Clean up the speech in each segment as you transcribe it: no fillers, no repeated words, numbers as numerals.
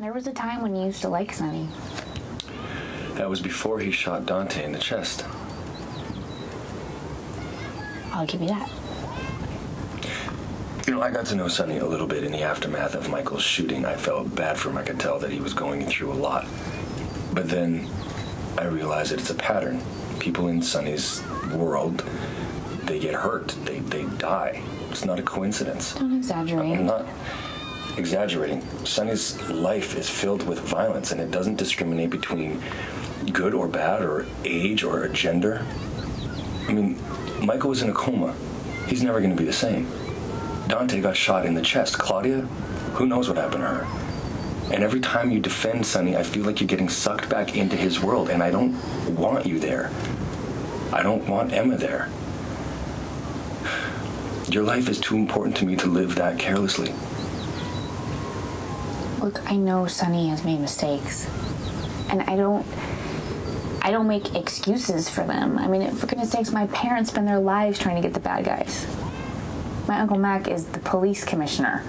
There was a time when you used to like Sonny. That was before he shot Dante in the chest. I'll give you that. You know, I got to know Sonny a little bit in the aftermath of Michael's shooting. I felt bad for him. I could tell that he was going through a lot. But then I realized that it's a pattern. People in Sonny's world, they get hurt. They die. It's not a coincidence. Don't exaggerate. I'm not exaggerating. Sonny's life is filled with violence, and it doesn't discriminate between good or bad or age or gender. I mean, Michael was in a coma. He's never going to be the same. Dante got shot in the chest. Claudia, who knows what happened to her? And every time you defend Sonny, I feel like you're getting sucked back into his world, and I don't want you there. I don't want Emma there. Your life is too important to me to live that carelessly. Look, I know Sonny has made mistakes, and I don't make excuses for them. I mean, for goodness sakes, my parents spend their lives trying to get the bad guys. My Uncle Mac is the police commissioner.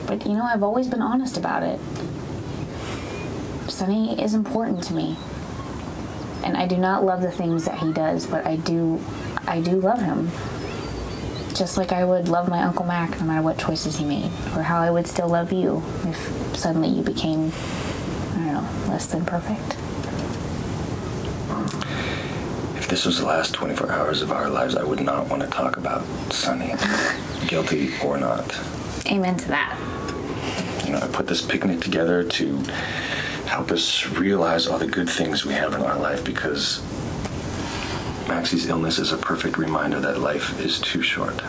But, you know, I've always been honest about it. Sonny is important to me. And I do not love the things that he does, but I do love him. Just like I would love my Uncle Mac no matter what choices he made, or how I would still love you if suddenly you became, I don't know, less than perfect. If this was the last 24 hours of our lives, I would not want to talk about Sonny, guilty or not. Amen to that. You know, I put this picnic together to help us realize all the good things we have in our life, because Maxie's illness is a perfect reminder that life is too short.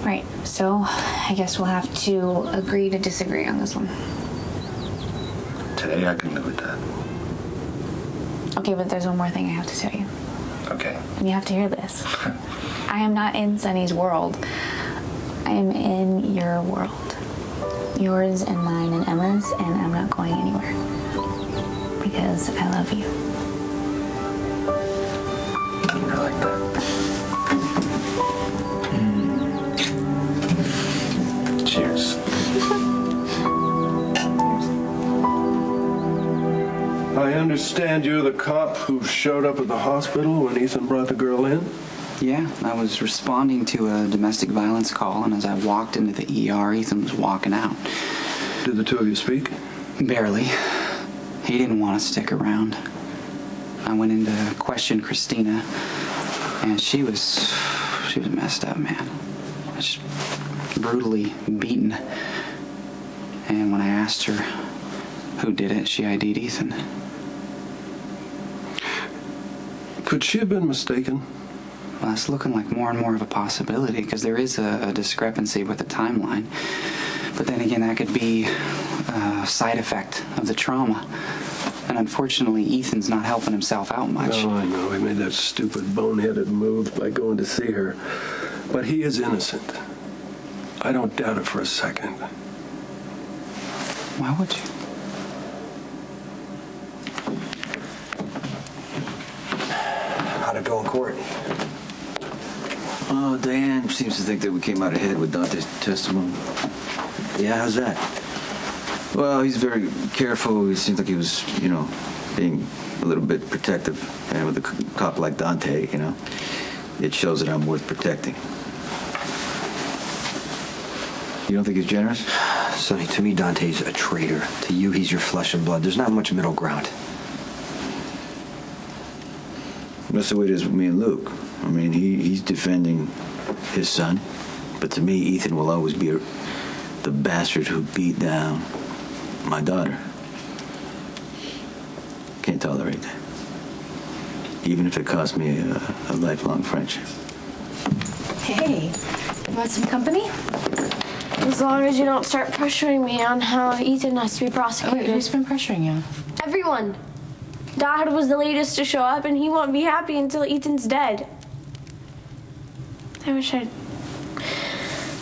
Right, so I guess we'll have to agree to disagree on this one. Today I can live with that. Okay, but there's one more thing I have to tell you. Okay. And you have to hear this. I am not in Sonny's world. I am in your world. Yours and mine and Emma's, and I'm not going anywhere. Because I love you. I like that. Cheers. I understand you're the cop who showed up at the hospital when Ethan brought the girl in? Yeah, I was responding to a domestic violence call, and as I walked into the ER, Ethan was walking out. Did the two of you speak? Barely. He didn't want to stick around. I went in to question Christina, and she was messed up, man. Just brutally beaten. And when I asked her who did it, she ID'd Ethan. Could she have been mistaken? Well, it's looking like more and more of a possibility, because there is a discrepancy with the timeline. But then again, that could be a side effect of the trauma. And unfortunately, Ethan's not helping himself out much. No, I know. He made that stupid, boneheaded move by going to see her. But he is innocent. I don't doubt it for a second. Why would you? How'd it go in court? Oh, Diane seems to think that we came out ahead with Dante's testimony. Yeah, how's that? Well, he's very careful. He seems like he was, being a little bit protective. And with a cop like Dante, it shows that I'm worth protecting. You don't think he's generous? Sonny, to me, Dante's a traitor. To you, he's your flesh and blood. There's not much middle ground. That's the way it is with me and Luke. I mean, he's defending his son. But to me, Ethan will always be the bastard who beat down my daughter. Can't tolerate that. Even if it cost me a lifelong friendship. Hey, you want some company? As long as you don't start pressuring me on how Ethan has to be prosecuted. Who's been pressuring you? Everyone. Dad was the latest to show up, and he won't be happy until Ethan's dead. I wish I'd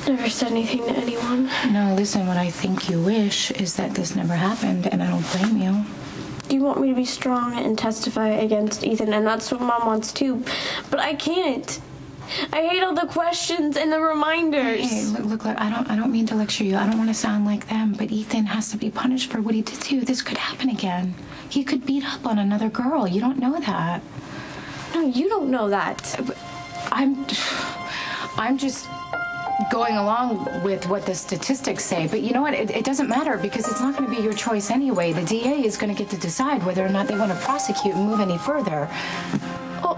never said anything to anyone. No, listen, what I think you wish is that this never happened, and I don't blame you. You want me to be strong and testify against Ethan, and that's what Mom wants too, but I can't. I hate all the questions and the reminders. Hey, look, I don't mean to lecture you. I don't want to sound like them, but Ethan has to be punished for what he did to you. This could happen again. He could beat up on another girl. You don't know that. No, you don't know that. I'm just going along with what the statistics say, but you know what? It doesn't matter because it's not going to be your choice anyway. The DA is going to get to decide whether or not they want to prosecute and move any further. Oh,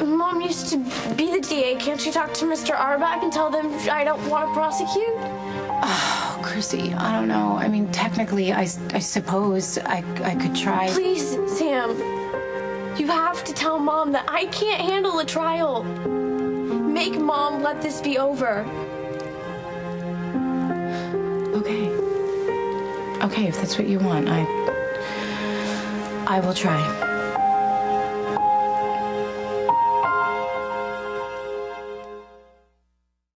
Mom used to be the DA. Can't you talk to Mr. Arbach and tell them I don't want to prosecute? Oh, Chrissy, I don't know. I mean, technically, I suppose I could try. Please, Sam. You have to tell Mom that I can't handle a trial. Make Mom let this be over. Okay, if that's what you want, I will try.